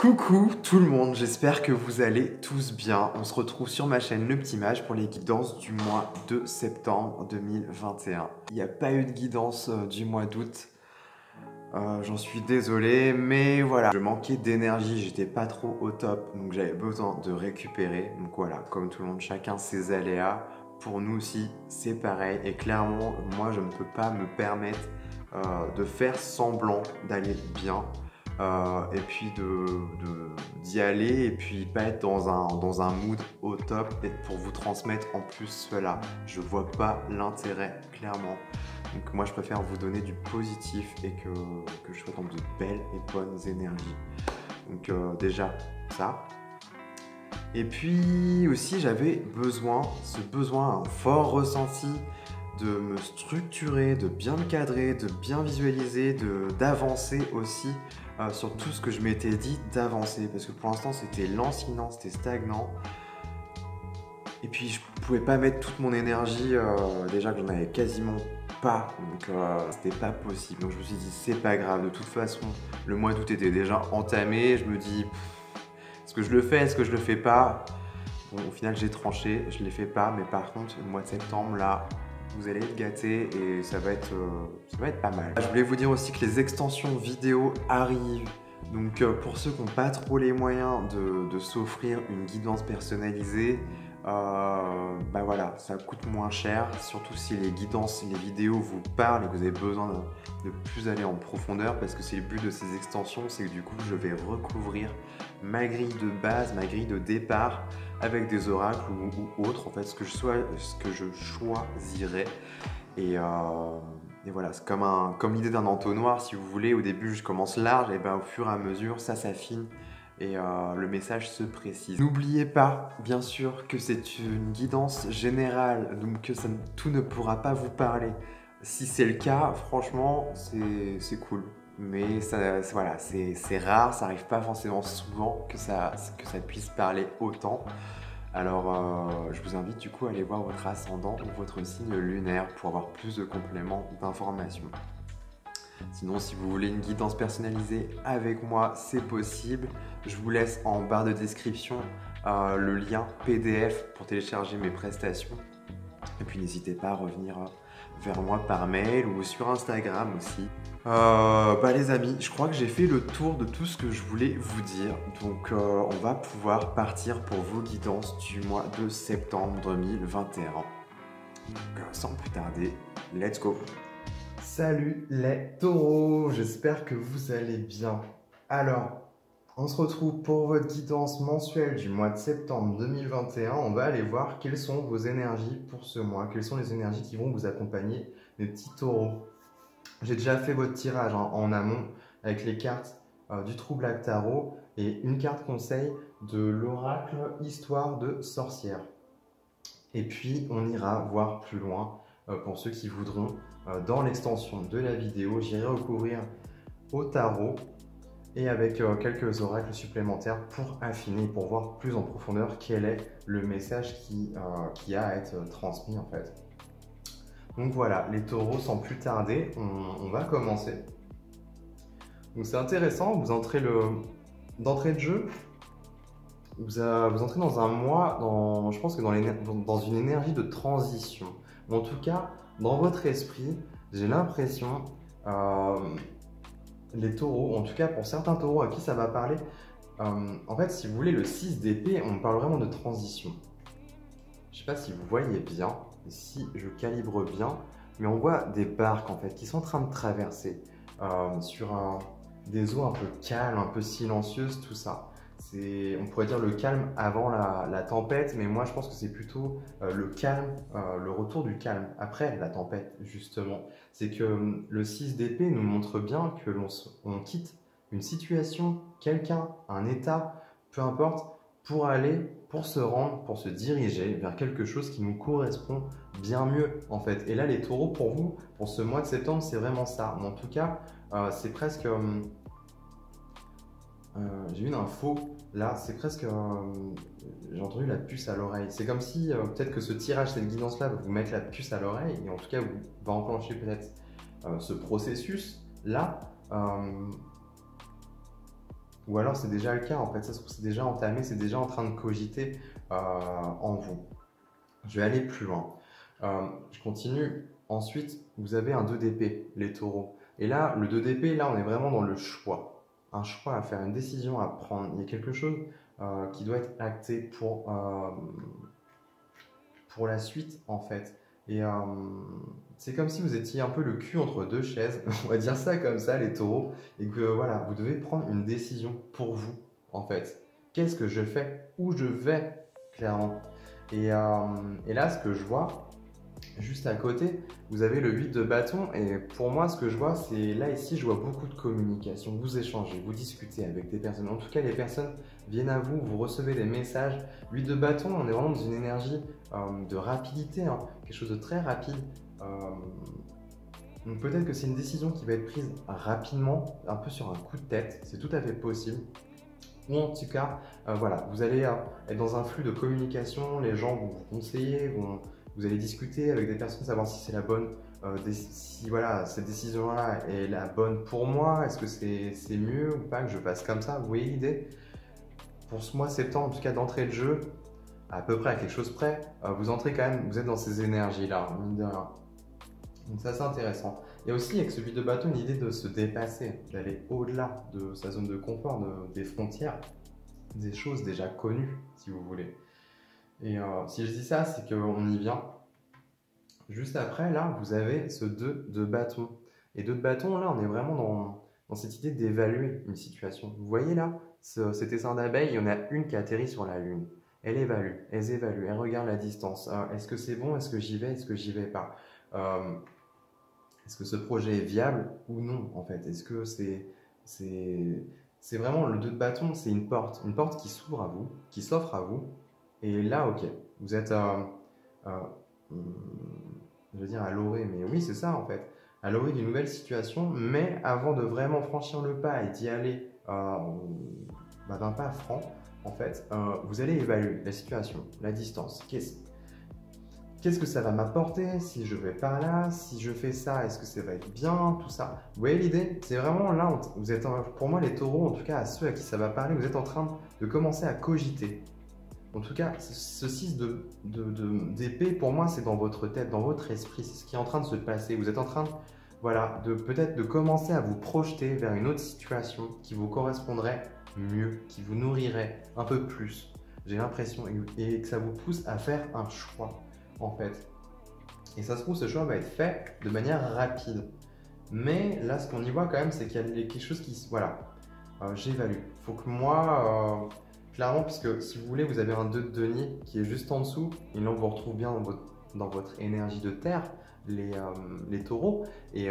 Coucou tout le monde, j'espère que vous allez tous bien. On se retrouve sur ma chaîne Le Petit Mage pour les guidances du mois de septembre 2021. Il n'y a pas eu de guidance du mois d'août, j'en suis désolé, mais voilà. Je manquais d'énergie, j'étais pas trop au top, donc j'avais besoin de récupérer. Donc voilà, comme tout le monde, chacun ses aléas. Pour nous aussi, c'est pareil. Et clairement, moi, je ne peux pas me permettre de faire semblant d'aller bien. Et puis d'y aller et puis pas être dans un mood au top et pour vous transmettre en plus cela. Je vois pas l'intérêt, clairement. Donc moi, je préfère vous donner du positif et que je sois dans de belles et bonnes énergies. Donc déjà, ça. Et puis aussi, j'avais besoin, un fort ressenti de me structurer, de bien me cadrer, de bien visualiser, d'avancer aussi sur tout ce que je m'étais dit d'avancer. Parce que pour l'instant, c'était lancinant, c'était stagnant. Et puis, je pouvais pas mettre toute mon énergie, déjà que j'en avais quasiment pas. Donc, c'était pas possible. Donc, je me suis dit, c'est pas grave. De toute façon, le mois d'août était déjà entamé. Je me dis, est-ce que je le fais, est-ce que je le fais pas? Bon, au final, j'ai tranché, je ne les fais pas, mais par contre, le mois de septembre, là, vous allez être gâtés et ça va être pas mal. Je voulais vous dire aussi que les extensions vidéo arrivent. Donc, pour ceux qui n'ont pas trop les moyens de s'offrir une guidance personnalisée, bah voilà, ça coûte moins cher, surtout si les guidances, les vidéos vous parlent et que vous avez besoin de plus aller en profondeur, parce que c'est le but de ces extensions, c'est que du coup je vais recouvrir ma grille de base, ma grille de départ avec des oracles ou autres, en fait, ce que je choisirais. Et voilà, c'est comme l'idée d'un entonnoir, si vous voulez. Au début, je commence large, et ben au fur et à mesure, ça s'affine et le message se précise. N'oubliez pas, bien sûr, que c'est une guidance générale, donc que tout ne pourra pas vous parler. Si c'est le cas, franchement, c'est cool. Mais voilà, c'est rare, ça n'arrive pas forcément souvent que ça puisse parler autant. Alors, je vous invite du coup à aller voir votre ascendant ou votre signe lunaire pour avoir plus de compléments d'informations. Sinon, si vous voulez une guidance personnalisée avec moi, c'est possible. Je vous laisse en barre de description le lien PDF pour télécharger mes prestations. Et puis n'hésitez pas à revenir vers moi par mail ou sur Instagram aussi. Bah les amis, je crois que j'ai fait le tour de tout ce que je voulais vous dire. Donc on va pouvoir partir pour vos guidances du mois de septembre 2021. Donc sans plus tarder, let's go! Salut les taureaux, j'espère que vous allez bien. Alors, on se retrouve pour votre guidance mensuelle du mois de septembre 2021. On va aller voir quelles sont vos énergies pour ce mois, quelles sont les énergies qui vont vous accompagner, mes petits taureaux. J'ai déjà fait votre tirage en amont avec les cartes du True Black Tarot et une carte conseil de l'oracle Histoire de sorcière. Et puis, on ira voir plus loin pour ceux qui voudront. Dans l'extension de la vidéo, j'irai recouvrir au tarot et avec quelques oracles supplémentaires pour affiner, pour voir plus en profondeur quel est le message qui a à être transmis en fait. Donc voilà, les taureaux, sans plus tarder, on va commencer. Donc c'est intéressant, vous entrez d'entrée de jeu, vous entrez dans un mois, je pense que dans une énergie de transition. En tout cas, dans votre esprit, j'ai l'impression, les taureaux, en tout cas pour certains taureaux à qui ça va parler, en fait, si vous voulez, le 6 d'épée, on parle vraiment de transition. Je ne sais pas si vous voyez bien, si je calibre bien, mais on voit des barques en fait qui sont en train de traverser sur des eaux un peu calmes, un peu silencieuses, tout ça. On pourrait dire le calme avant la tempête, mais moi je pense que c'est plutôt le calme, le retour du calme après la tempête justement. C'est que le 6 d'épée nous montre bien que l'on quitte une situation, quelqu'un, un état, peu importe, pour se rendre, pour se diriger vers quelque chose qui nous correspond bien mieux en fait. Et là les taureaux, pour vous, pour ce mois de septembre, c'est vraiment ça. Mais en tout cas, c'est presque... j'ai eu une info, là, c'est presque... j'ai entendu la puce à l'oreille. C'est comme si, peut-être que ce tirage, cette guidance-là va vous mettre la puce à l'oreille et en tout cas, va enclencher peut-être ce processus-là. Ou alors c'est déjà le cas en fait, ça se trouve c'est déjà entamé, c'est déjà en train de cogiter en vous. Je vais aller plus loin. Je continue. Ensuite, vous avez un 2 d'épée, les taureaux. Et là, le 2 d'épée, là on est vraiment dans le choix. Un choix à faire, une décision à prendre. Il y a quelque chose qui doit être acté pour la suite en fait. Et c'est comme si vous étiez un peu le cul entre deux chaises, on va dire ça comme ça les taureaux, et que voilà, vous devez prendre une décision pour vous en fait. Qu'est-ce que je fais? Où je vais clairement? Et là, ce que je vois, juste à côté, vous avez le 8 de bâton et pour moi, ce que je vois, c'est là ici, je vois beaucoup de communication. Vous échangez, vous discutez avec des personnes. En tout cas, les personnes viennent à vous, vous recevez des messages. 8 de bâton, on est vraiment dans une énergie de rapidité, hein, quelque chose de très rapide. Donc peut-être que c'est une décision qui va être prise rapidement, un peu sur un coup de tête, c'est tout à fait possible. Ou en tout cas, voilà, vous allez être dans un flux de communication, les gens vont vous conseiller, vous allez discuter avec des personnes, savoir si c'est la bonne, si voilà, cette décision-là est la bonne pour moi, est-ce que c'est mieux ou pas que je fasse comme ça, vous voyez l'idée? Pour ce mois de septembre, en tout cas d'entrée de jeu, à peu près à quelque chose près, vous entrez quand même, vous êtes dans ces énergies-là, mine de rien. Donc ça c'est intéressant. Il y a aussi avec ce 8 de bâton l'idée de se dépasser, d'aller au-delà de sa zone de confort, des frontières, des choses déjà connues si vous voulez. Et si je dis ça, c'est qu'on y vient. Juste après, là, vous avez ce 2 de bâton. Et 2 de bâton, là, on est vraiment dans cette idée d'évaluer une situation. Vous voyez là, cet essaim d'abeilles, il y en a une qui atterrit sur la Lune. Elle évalue, elle regarde la distance. Est-ce que c'est bon? Est-ce que j'y vais? Est-ce que j'y vais pas? Est-ce que ce projet est viable ou non en fait? Est-ce que c'est vraiment le 2 de bâton, c'est une porte qui s'ouvre à vous, qui s'offre à vous. Et là, ok, vous êtes, je veux dire à l'orée, mais oui, c'est ça en fait, à l'orée d'une nouvelle situation. Mais avant de vraiment franchir le pas et d'y aller d'un pas franc, en fait, vous allez évaluer la situation, la distance. Qu'est-ce que ça va m'apporter si je vais par là? Si je fais ça, est-ce que ça va être bien? Tout ça. Vous voyez l'idée? C'est vraiment là, vous êtes, pour moi, les taureaux, en tout cas à ceux à qui ça va parler, vous êtes en train de commencer à cogiter. En tout cas, ce 6 d'épée, pour moi, c'est dans votre tête, dans votre esprit. C'est ce qui est en train de se passer. Vous êtes en train, voilà, peut-être de commencer à vous projeter vers une autre situation qui vous correspondrait mieux, qui vous nourrirait un peu plus. J'ai l'impression, et que ça vous pousse à faire un choix en fait. Et ça se trouve, ce choix va être fait de manière rapide. Mais là, ce qu'on y voit quand même, c'est qu'il y a quelque chose qui... Voilà, j'évalue. Il faut que moi, clairement, puisque si vous voulez, vous avez un 2 de denier qui est juste en dessous. Et là, on vous retrouve bien dans votre énergie de terre, les taureaux. Et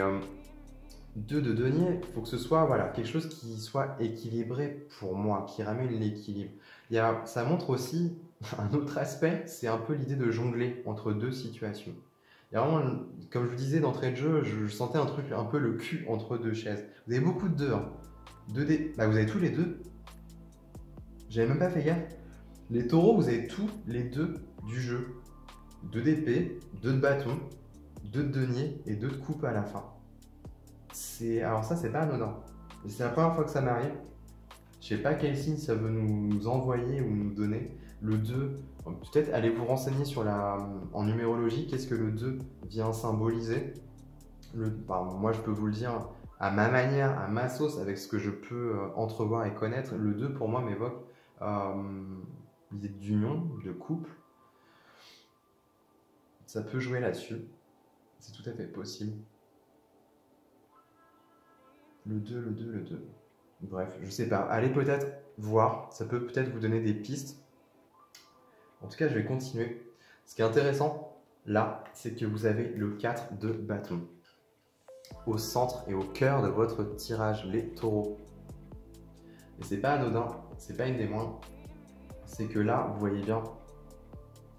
2 de denier, il faut que ce soit voilà, quelque chose qui soit équilibré pour moi, qui ramène l'équilibre. Ça montre aussi un autre aspect, c'est un peu l'idée de jongler entre deux situations. Il y a vraiment, comme je vous disais d'entrée de jeu, je sentais un truc un peu le cul entre deux chaises. Vous avez beaucoup de 2, hein. 2D, bah vous avez tous les deux. J'avais même pas fait gaffe. Les taureaux, vous avez tous les deux du jeu. 2 d'épée, 2 de bâton, 2 de denier et 2 de coupe à la fin. Alors ça, c'est pas anodin. C'est la première fois que ça m'arrive. Je sais pas quel signe ça veut nous envoyer ou nous donner. Le 2, peut-être allez vous renseigner en numérologie, qu'est-ce que le 2 vient symboliser. Moi, je peux vous le dire à ma manière, à ma sauce, avec ce que je peux entrevoir et connaître. Le 2, pour moi, m'évoque l'idée d'union, de couple. Ça peut jouer là-dessus. C'est tout à fait possible. Le 2, le 2, le 2. Bref, je sais pas. Allez peut-être voir. Ça peut peut-être vous donner des pistes. En tout cas, je vais continuer. Ce qui est intéressant, là, c'est que vous avez le 4 de bâton. Au centre et au cœur de votre tirage, les taureaux. Et c'est pas anodin, c'est pas une des moindres. C'est que là, vous voyez bien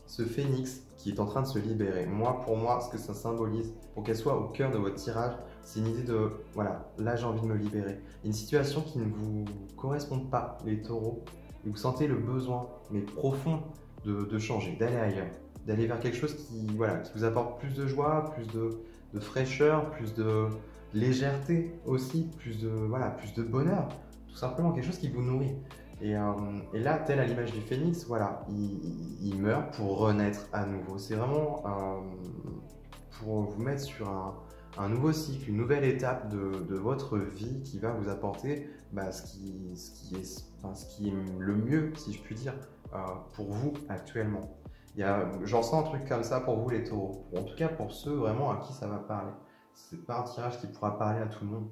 ce phénix qui est en train de se libérer. Pour moi, ce que ça symbolise, pour qu'elle soit au cœur de votre tirage, c'est une idée de, voilà, là j'ai envie de me libérer. Une situation qui ne vous correspond pas, les taureaux, et vous sentez le besoin, mais profond, de changer, d'aller ailleurs, d'aller vers quelque chose qui vous apporte plus de joie, plus de fraîcheur, plus de légèreté aussi, plus de bonheur, tout tout simplement quelque chose qui vous nourrit. Et là, tel à l'image du phénix, voilà, il meurt pour renaître à nouveau. C'est vraiment pour vous mettre sur un nouveau cycle, une nouvelle étape de votre vie qui va vous apporter ce qui est le mieux, si je puis dire, pour vous actuellement. J'en sens un truc comme ça pour vous les taureaux. En tout cas pour ceux vraiment à qui ça va parler. C'est pas un tirage qui pourra parler à tout le monde.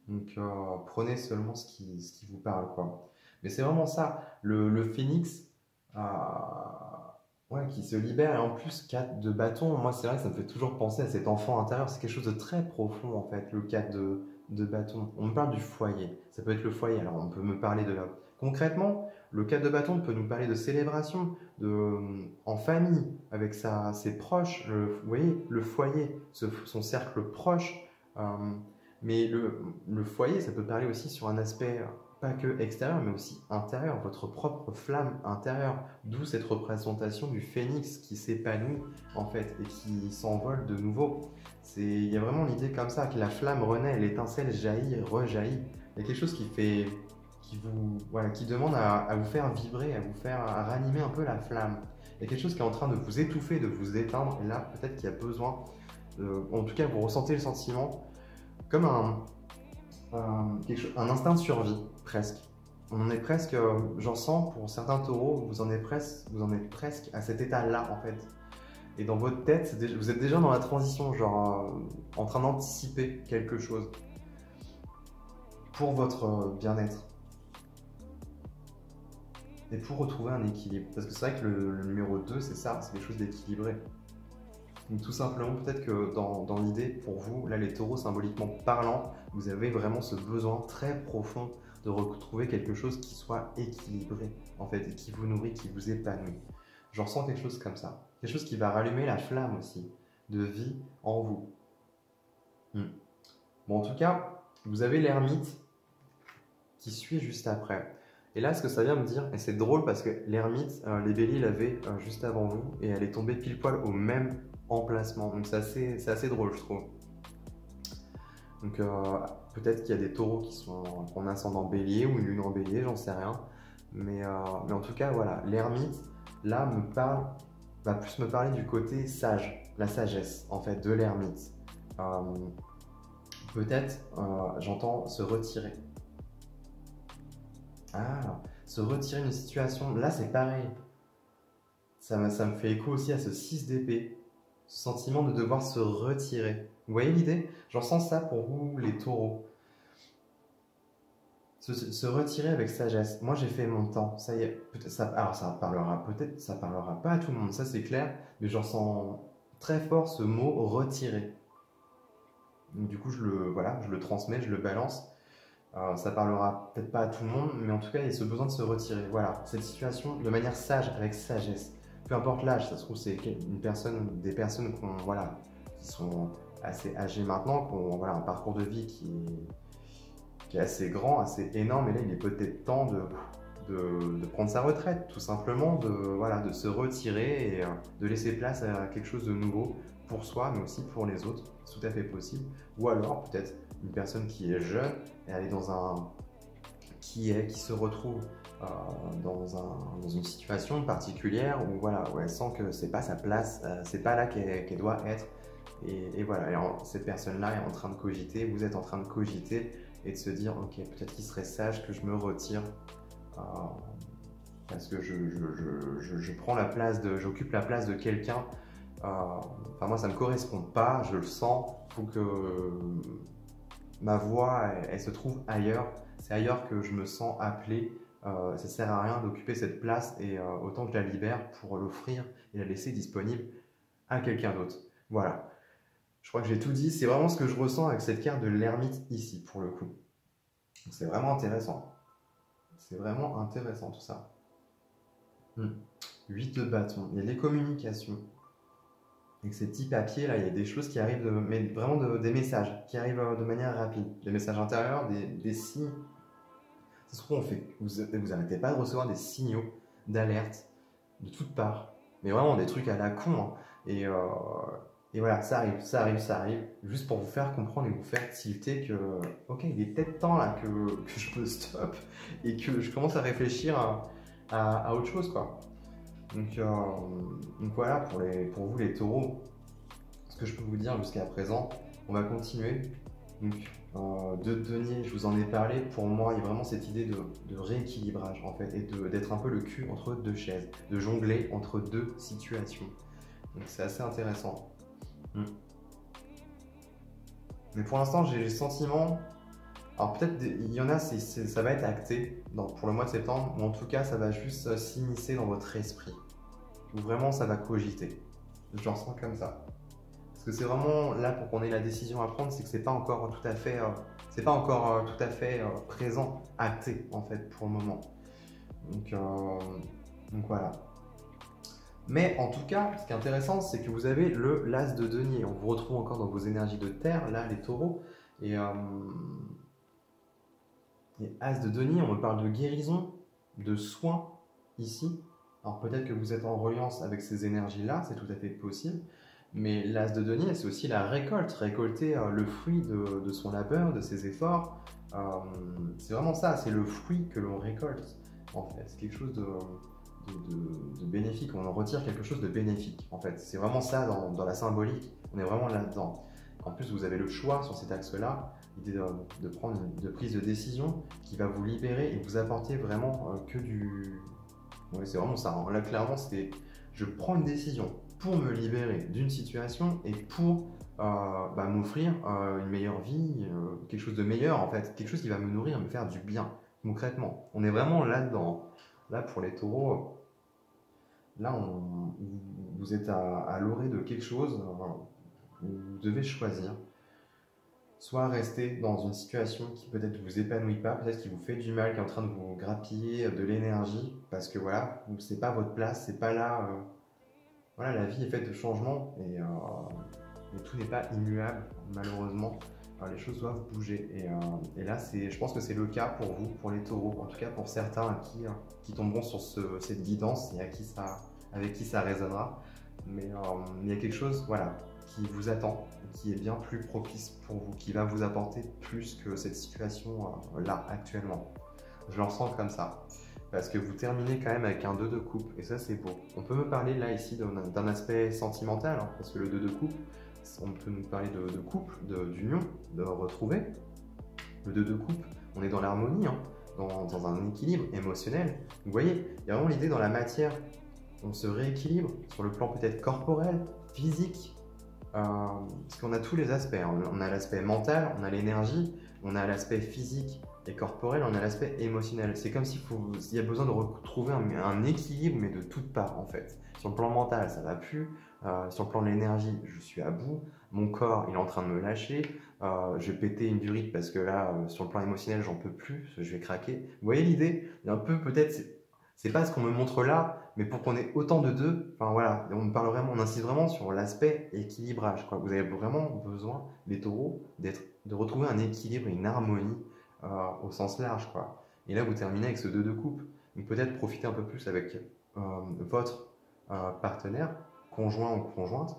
Donc prenez seulement ce qui vous parle, quoi. Mais c'est vraiment ça, le phénix ouais, qui se libère et en plus 4 de bâton, moi c'est vrai que ça me fait toujours penser à cet enfant intérieur, c'est quelque chose de très profond en fait, le 4 de bâton. On me parle du foyer, ça peut être le foyer, alors on peut me parler de là. Concrètement, le 4 de bâton peut nous parler de célébration, en famille, avec ses proches, vous voyez, le foyer, son cercle proche. euh, mais le foyer, ça peut parler aussi sur un aspect pas que extérieur, mais aussi intérieur, votre propre flamme intérieure. D'où cette représentation du phénix qui s'épanouit en fait et qui s'envole de nouveau. Il y a vraiment l'idée comme ça, que la flamme renaît, l'étincelle jaillit, rejaillit. Il y a quelque chose qui demande à vous faire vibrer, à ranimer un peu la flamme. Il y a quelque chose qui est en train de vous étouffer, de vous éteindre, et là peut-être qu'il y a besoin, en tout cas vous ressentez le sentiment, comme un instinct de survie, presque. On en est presque, j'en sens pour certains taureaux, vous en êtes presque à cet état-là en fait. Et dans votre tête, vous êtes déjà dans la transition, genre en train d'anticiper quelque chose pour votre bien-être. Et pour retrouver un équilibre. Parce que c'est vrai que le numéro 2, c'est ça, c'est quelque chose d'équilibré. Donc tout simplement, peut-être que dans l'idée, pour vous, là les taureaux symboliquement parlant, vous avez vraiment ce besoin très profond de retrouver quelque chose qui soit équilibré, en fait, et qui vous nourrit, qui vous épanouit. Je ressens quelque chose comme ça. Quelque chose qui va rallumer la flamme aussi, de vie en vous. Bon, en tout cas, vous avez l'ermite qui suit juste après. Et là, ce que ça vient me dire, et c'est drôle parce que l'ermite, les béliers l'avaient juste avant vous, et elle est tombée pile poil au même emplacement. Donc c'est assez drôle, je trouve. Donc peut-être qu'il y a des taureaux qui sont en ascendant bélier ou une lune en bélier, j'en sais rien. Mais en tout cas, voilà, l'ermite, là, va plus me parler du côté sage, la sagesse, en fait, de l'ermite. Peut-être, j'entends se retirer. Ah, se retirer d'une situation, là c'est pareil. Ça me fait écho aussi à ce 6 d'épée, ce sentiment de devoir se retirer. Vous voyez l'idée? J'en sens ça pour vous, les taureaux. Se retirer avec sagesse. Moi j'ai fait mon temps, ça y est. Alors ça parlera pas à tout le monde, ça c'est clair, mais j'en sens très fort ce mot retirer. Donc, du coup je le transmets, je le balance. Ça parlera peut-être pas à tout le monde, mais en tout cas, il y a ce besoin de se retirer. Voilà, cette situation de manière sage, avec sagesse. Peu importe l'âge, ça se trouve, c'est des personnes qui sont assez âgées maintenant, qui ont un parcours de vie qui est assez grand, assez énorme, et là, il est peut-être temps de prendre sa retraite, tout simplement, de se retirer et de laisser place à quelque chose de nouveau pour soi, mais aussi pour les autres. C'est tout à fait possible. Ou alors, peut-être, une personne qui est jeune et elle est qui se retrouve dans une situation particulière où elle sent que c'est pas sa place, c'est pas là qu'elle doit être. Et voilà, cette personne-là est en train de cogiter, vous êtes en train de cogiter et de se dire ok, peut-être qu'il serait sage que je me retire parce que j'occupe la place de quelqu'un. Moi ça me correspond pas, je le sens, il faut que ma voix, elle se trouve ailleurs. C'est ailleurs que je me sens appelé. Ça sert à rien d'occuper cette place et autant que je la libère pour l'offrir et la laisser disponible à quelqu'un d'autre. Voilà. Je crois que j'ai tout dit. C'est vraiment ce que je ressens avec cette carte de l'ermite ici, pour le coup. C'est vraiment intéressant. C'est vraiment intéressant tout ça. 8 de bâton. Il y a les communications. Avec ces petits papiers là, il y a des choses qui arrivent, mais vraiment des messages qui arrivent de manière rapide. Des messages intérieurs, des signes. C'est ce qu'on fait. Vous n'arrêtez pas de recevoir des signaux d'alerte de toutes parts. Mais vraiment des trucs à la con. Hein. Et Et voilà, ça arrive, ça arrive, ça arrive, juste pour vous faire comprendre et vous faire tilter que, ok, il est peut-être temps là que je me stoppe et que je commence à réfléchir à autre chose, quoi. Donc voilà, pour vous les taureaux, ce que je peux vous dire jusqu'à présent, on va continuer. Donc, de denier, je vous en ai parlé, pour moi, il y a vraiment cette idée de rééquilibrage en fait, et d'être un peu le cul entre deux chaises, de jongler entre deux situations. Donc c'est assez intéressant. Mais pour l'instant, j'ai le sentiment, alors peut-être il y en a, ça va être acté pour le mois de septembre, mais en tout cas, ça va juste s'immiscer dans votre esprit. Où vraiment, ça va cogiter. Je le ressens comme ça. Parce que c'est vraiment là pour qu'on ait la décision à prendre, c'est que c'est pas encore tout à fait, présent, acté en fait pour le moment. Donc voilà. Mais en tout cas, ce qui est intéressant, c'est que vous avez l'as de denier. On vous retrouve encore dans vos énergies de terre, là, les taureaux. Et as de denier, on me parle de guérison, de soins, ici. Alors peut-être que vous êtes en reliance avec ces énergies-là, c'est tout à fait possible. Mais l'as de denier, c'est aussi la récolte, récolter le fruit de son labeur, de ses efforts. C'est vraiment ça, c'est le fruit que l'on récolte, en fait. C'est quelque chose de bénéfique, on en retire quelque chose de bénéfique en fait. C'est vraiment ça dans la symbolique, on est vraiment là-dedans. En plus, vous avez le choix sur cet axe-là, l'idée de prendre une prise de décision qui va vous libérer et vous apporter vraiment que du... Ouais, c'est vraiment ça. Là, clairement, c'est je prends une décision pour me libérer d'une situation et pour m'offrir une meilleure vie, quelque chose de meilleur en fait, quelque chose qui va me nourrir, me faire du bien, concrètement. On est vraiment là-dedans. Là, pour les taureaux, là, vous êtes à l'orée de quelque chose, vous devez choisir. Soit rester dans une situation qui peut-être vous épanouit pas, peut-être qui vous fait du mal, qui est en train de vous grappiller de l'énergie, parce que voilà, c'est pas votre place, c'est pas là. Voilà, la vie est faite de changements et tout n'est pas immuable, malheureusement. Alors, les choses doivent bouger. Et là, je pense que c'est le cas pour vous, pour les taureaux, en tout cas pour certains qui tomberont sur cette guidance et avec qui ça résonnera. Mais il y a quelque chose voilà, qui vous attend, qui est bien plus propice pour vous, qui va vous apporter plus que cette situation-là actuellement. Je le ressens comme ça. Parce que vous terminez quand même avec un 2 de coupe, et ça c'est beau. On peut me parler là ici d'un aspect sentimental, hein, parce que le 2 de coupe, on peut nous parler de couple, d'union, de retrouver. Le 2 de coupe, on est dans l'harmonie, hein, dans un équilibre émotionnel. Vous voyez, il y a vraiment l'idée dans la matière, on se rééquilibre sur le plan peut-être corporel, physique, parce qu'on a tous les aspects. Hein. On a l'aspect mental, on a l'énergie, on a l'aspect physique et corporel, on a l'aspect émotionnel. C'est comme s'il y a besoin de retrouver un équilibre, mais de toutes parts en fait. Sur le plan mental, ça va plus. Sur le plan de l'énergie, je suis à bout. Mon corps, il est en train de me lâcher. Je vais péter une durite parce que là, sur le plan émotionnel, j'en peux plus. Je vais craquer. Vous voyez l'idée? Il y a un peu peut-être, c'est pas ce qu'on me montre là, mais pour qu'on ait autant de deux, enfin voilà, on insiste vraiment sur l'aspect équilibrage, quoi. Vous avez vraiment besoin, les taureaux, de retrouver un équilibre et une harmonie au sens large, quoi. Et là, vous terminez avec ce 2 de coupe. Donc peut-être profiter un peu plus avec votre partenaire, conjoint ou conjointe,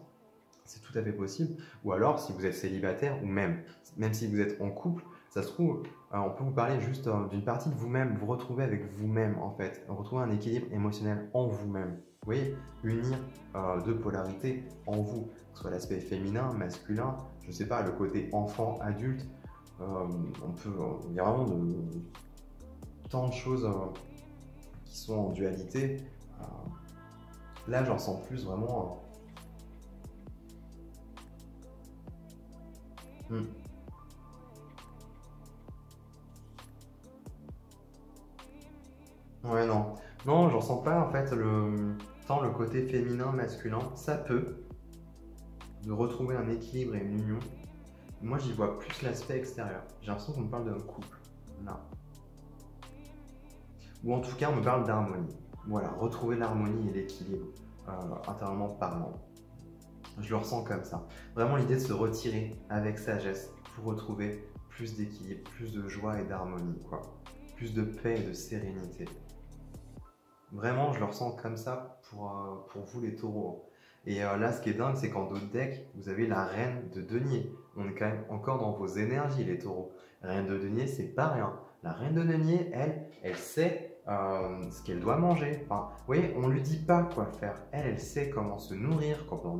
c'est tout à fait possible. Ou alors, si vous êtes célibataire, ou même si vous êtes en couple, ça se trouve, on peut vous parler juste d'une partie de vous-même, vous retrouver avec vous-même en fait, retrouver un équilibre émotionnel en vous-même. Vous voyez, unir deux polarités en vous, que ce soit l'aspect féminin, masculin, je sais pas, le côté enfant, adulte, il y a vraiment tant de choses qui sont en dualité. Là, j'en sens plus vraiment. Ouais, non. Non, j'en sens pas en fait tant le côté féminin, masculin. Ça peut, de retrouver un équilibre et une union. Moi, j'y vois plus l'aspect extérieur. J'ai l'impression qu'on me parle d'un couple. Là. Ou en tout cas, on me parle d'harmonie. Voilà, retrouver l'harmonie et l'équilibre, intérieurement parlant. Je le ressens comme ça. Vraiment l'idée de se retirer avec sagesse pour retrouver plus d'équilibre, plus de joie et d'harmonie, quoi. Plus de paix et de sérénité. Vraiment, je le ressens comme ça pour vous les taureaux. Et là, ce qui est dingue, c'est qu'en d'autres decks, vous avez la reine de denier. On est quand même encore dans vos énergies, les taureaux. La reine de denier, c'est pas rien. La reine de denier, elle sait ce qu'elle doit manger. Enfin, vous voyez, on ne lui dit pas quoi faire. Elle sait comment se nourrir, comment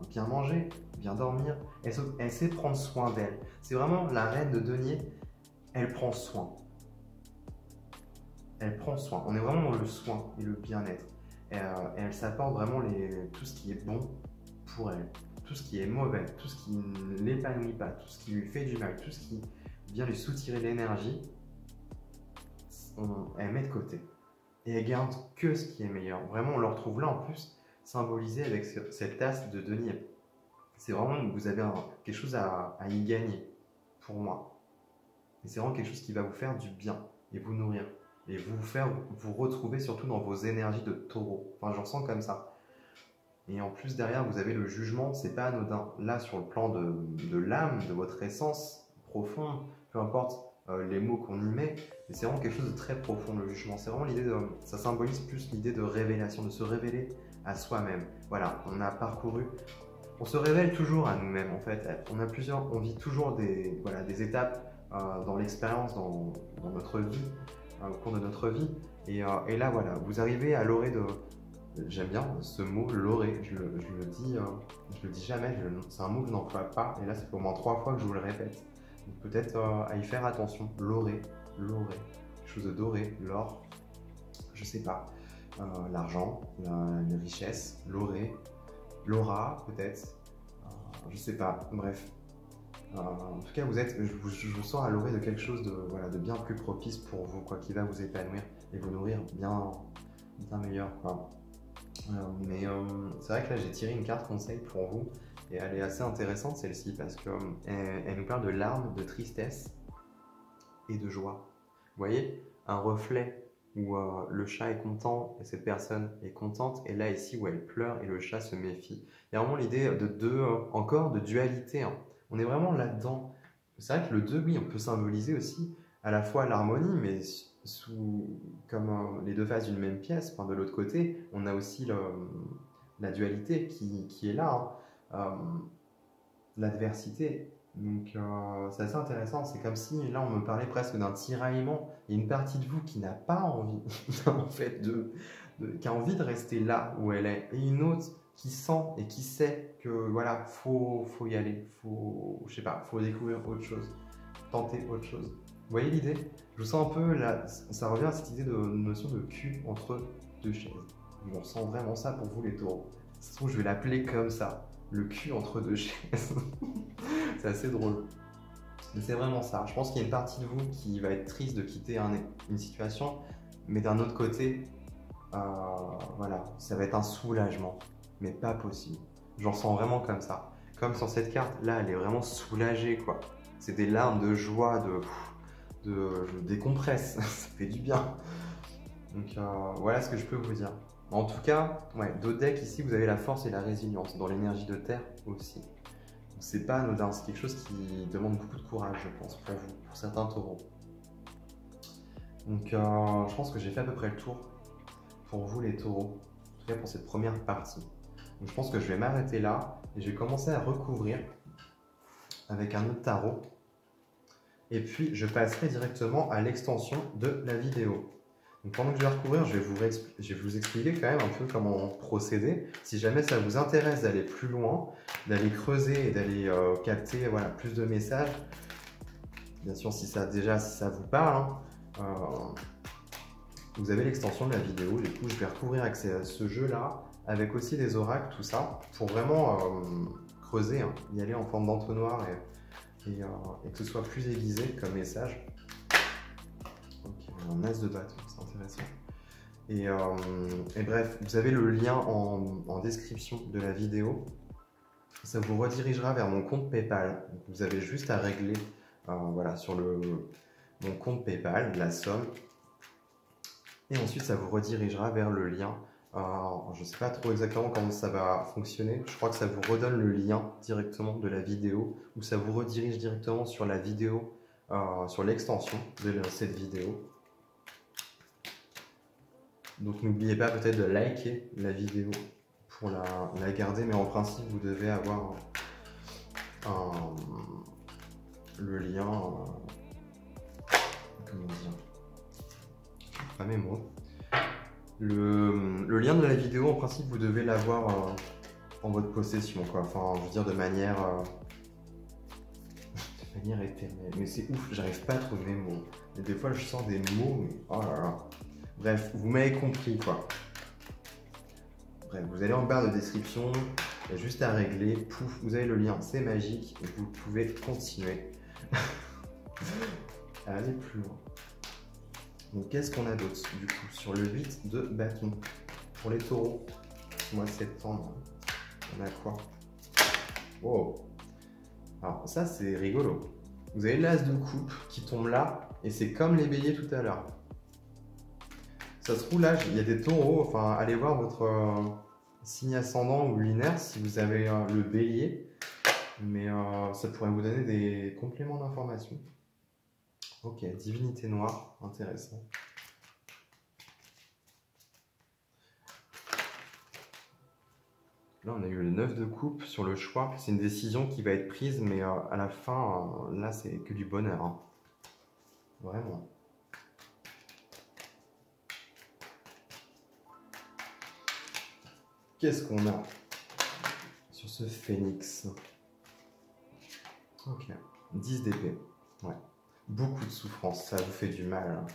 bien manger, bien dormir. Elle sait prendre soin d'elle. C'est vraiment la reine de denier, elle prend soin. Elle prend soin. On est vraiment dans le soin et le bien-être. Et elle s'apporte vraiment tout ce qui est bon pour elle, tout ce qui est mauvais, tout ce qui ne l'épanouit pas, tout ce qui lui fait du mal, tout ce qui vient lui soutirer l'énergie, elle met de côté. Et elle garde que ce qui est meilleur. Vraiment, on le retrouve là en plus, symbolisé avec cette tasse de denier. C'est vraiment, vous avez quelque chose à y gagner, pour moi. Et c'est vraiment quelque chose qui va vous faire du bien et vous nourrir. Et vous faire vous retrouver surtout dans vos énergies de taureau. Enfin, j'en sens comme ça. Et en plus, derrière, vous avez le jugement, c'est pas anodin. Là, sur le plan de l'âme, de votre essence profonde, peu importe les mots qu'on y met, mais c'est vraiment quelque chose de très profond, le jugement. C'est vraiment l'idée de. Ça symbolise plus l'idée de révélation, de se révéler à soi-même. Voilà, on a parcouru. On se révèle toujours à nous-mêmes, en fait. On vit toujours des étapes dans l'expérience, dans notre vie, au cours de notre vie. Et là, voilà, vous arrivez à l'orée de. J'aime bien ce mot, l'orée. Je le dis jamais. C'est un mot que je n'emploie pas. Et là, c'est au moins 3 fois que je vous le répète. Peut-être à y faire attention. L'orée, quelque chose de doré, l'or. Je sais pas. L'argent, la richesse, l'orée, l'aura, peut-être. Je sais pas. Bref. En tout cas, je vous sens à l'orée de quelque chose de bien plus propice pour vous, quoi, qui va vous épanouir et vous nourrir bien meilleur, quoi. C'est vrai que là, j'ai tiré une carte conseil pour vous et elle est assez intéressante, celle-ci, parce qu'elle nous parle de larmes, de tristesse et de joie. Vous voyez, un reflet où le chat est content et cette personne est contente, et là, ici, où elle pleure et le chat se méfie. Il y a vraiment l'idée encore de dualité, hein. On est vraiment là-dedans. C'est vrai que le 2, oui, on peut symboliser aussi à la fois l'harmonie, mais comme les deux faces d'une même pièce. Enfin, de l'autre côté, on a aussi la dualité qui est là, hein. L'adversité. Donc, c'est assez intéressant. C'est comme si là, on me parlait presque d'un tiraillement. Il y a une partie de vous qui n'a pas envie, en fait, qui a envie de rester là où elle est, et une autre qui sent et qui sait que voilà, faut y aller, je sais pas, faut découvrir autre chose, tenter autre chose. Vous voyez l'idée? Je vous sens un peu là, ça revient à cette idée de notion de cul entre deux chaises. On sent vraiment ça pour vous, les taureaux. Ça se trouve, je vais l'appeler comme ça, le cul entre deux chaises. C'est assez drôle. Mais c'est vraiment ça. Je pense qu'il y a une partie de vous qui va être triste de quitter une situation, mais d'un autre côté, voilà, ça va être un soulagement, mais pas possible. J'en sens vraiment comme ça. Comme sur cette carte, là, elle est vraiment soulagée, quoi. C'est des larmes de joie, je décompresse, ça fait du bien. Donc voilà ce que je peux vous dire. En tout cas, ouais, d'autres decks ici, vous avez la force et la résilience, dans l'énergie de terre aussi. C'est pas anodin, c'est quelque chose qui demande beaucoup de courage, je pense, pour vous, pour certains taureaux. Donc je pense que j'ai fait à peu près le tour pour vous, les taureaux, en tout cas pour cette première partie. Donc je pense que je vais m'arrêter là et je vais commencer à recouvrir avec un autre tarot. Et puis je passerai directement à l'extension de la vidéo. Donc pendant que je vais recouvrir, je vais vous expliquer quand même un peu comment procéder. Si jamais ça vous intéresse d'aller plus loin, d'aller creuser et d'aller capter plus de messages, bien sûr si ça vous parle, hein, vous avez l'extension de la vidéo. Du coup, je vais recouvrir avec ce jeu-là, avec aussi des oracles, tout ça, pour vraiment creuser, hein, y aller en forme d'entonnoir et que ce soit plus aiguisé comme message. Ok, un as de bâton, c'est intéressant. Et bref, vous avez le lien en description de la vidéo. Ça vous redirigera vers mon compte PayPal. Donc, vous avez juste à régler voilà, sur mon compte PayPal la somme. Et ensuite, ça vous redirigera vers le lien. Je ne sais pas trop exactement comment ça va fonctionner. Je crois que ça vous redonne le lien directement de la vidéo, ou ça vous redirige directement sur la vidéo, sur l'extension de cette vidéo. Donc n'oubliez pas peut-être de liker la vidéo pour la garder, mais en principe, vous devez avoir le lien, comment dire, pas mes mots. Le lien de la vidéo, en principe, vous devez l'avoir en votre possession, quoi. Enfin, je veux dire de manière éternelle. Mais c'est ouf, j'arrive pas à trouver mes mots. Et des fois, je sors des mots, mais oh là là. Bref, vous m'avez compris, quoi. Bref, vous allez en barre de description, il y a juste à régler, pouf, vous avez le lien, c'est magique, et vous pouvez continuer à aller plus loin. Donc qu'est-ce qu'on a d'autre du coup sur le 8 de bâton pour les taureaux, mois de septembre, on a quoi? Oh, alors ça c'est rigolo. Vous avez l'as de coupe qui tombe là, et c'est comme les béliers tout à l'heure. Ça se trouve là, il y a des taureaux, enfin allez voir votre signe ascendant ou lunaire si vous avez le bélier, mais ça pourrait vous donner des compléments d'information. Ok, divinité noire, intéressant. Là on a eu le 9 de coupe sur le choix, c'est une décision qui va être prise, mais à la fin, là c'est que du bonheur, hein. Vraiment. Qu'est-ce qu'on a sur ce phénix? Ok, 10 d'épée. Ouais. Beaucoup de souffrance, ça vous fait du mal. Hein.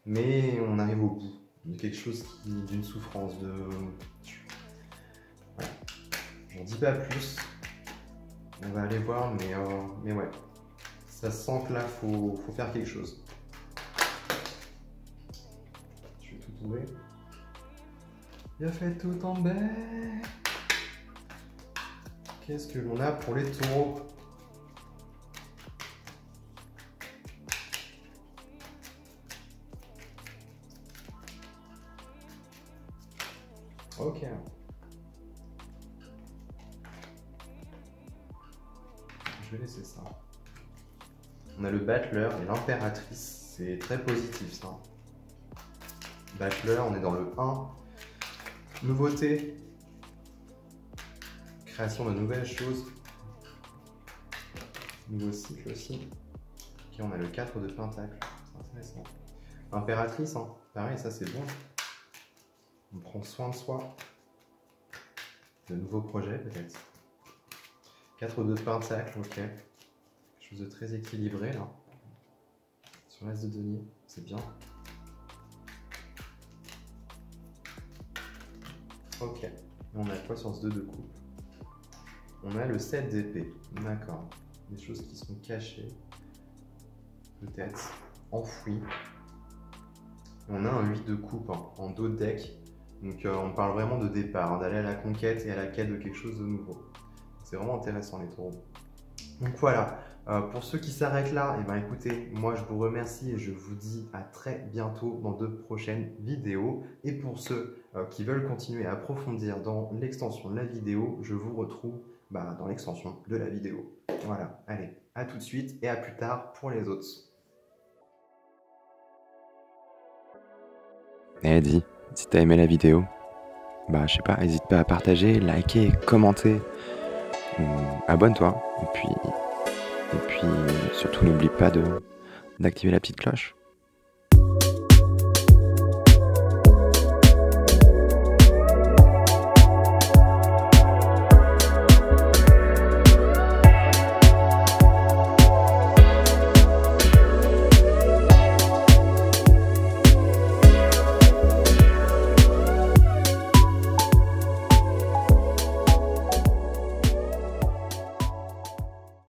Mais on arrive au bout de quelque chose d'une souffrance, de... Voilà. J'en dis pas plus. On va aller voir, mais ouais. Ça sent que là, faut faire quelque chose. Je vais tout trouver. Il a fait tout en baie. Qu'est-ce que l'on a pour les taureaux? Ok. Je vais laisser ça. On a le battleur et l'impératrice. C'est très positif ça. Battleur, on est dans le 1. Nouveauté. Création de nouvelles choses. Nouveau cycle aussi. Ok, on a le 4 de pentacle. C'est intéressant. Impératrice, hein. Pareil, ça c'est bon. On prend soin de soi. De nouveaux projets peut-être. 4 de pentacle, ok. Quelque chose de très équilibré là. Sur l'as de denier, c'est bien. Ok. On a quoi sur ce 2 de coupe? On a le 7 d'épée. D'accord. Des choses qui sont cachées. Peut-être. Enfouies. Et on a un 8 de coupe hein, en dos de deck. Donc on parle vraiment de départ, hein, d'aller à la conquête et à la quête de quelque chose de nouveau. C'est vraiment intéressant les taureaux. Donc voilà, pour ceux qui s'arrêtent là, et ben écoutez, moi je vous remercie et je vous dis à très bientôt dans de prochaines vidéos. Et pour ceux qui veulent continuer à approfondir dans l'extension de la vidéo, je vous retrouve dans l'extension de la vidéo. Voilà, allez, à tout de suite et à plus tard pour les autres. Eh dis, si t'as aimé la vidéo, je sais pas, n'hésite pas à partager, liker, commenter, abonne-toi, et puis surtout n'oublie pas d'activer la petite cloche.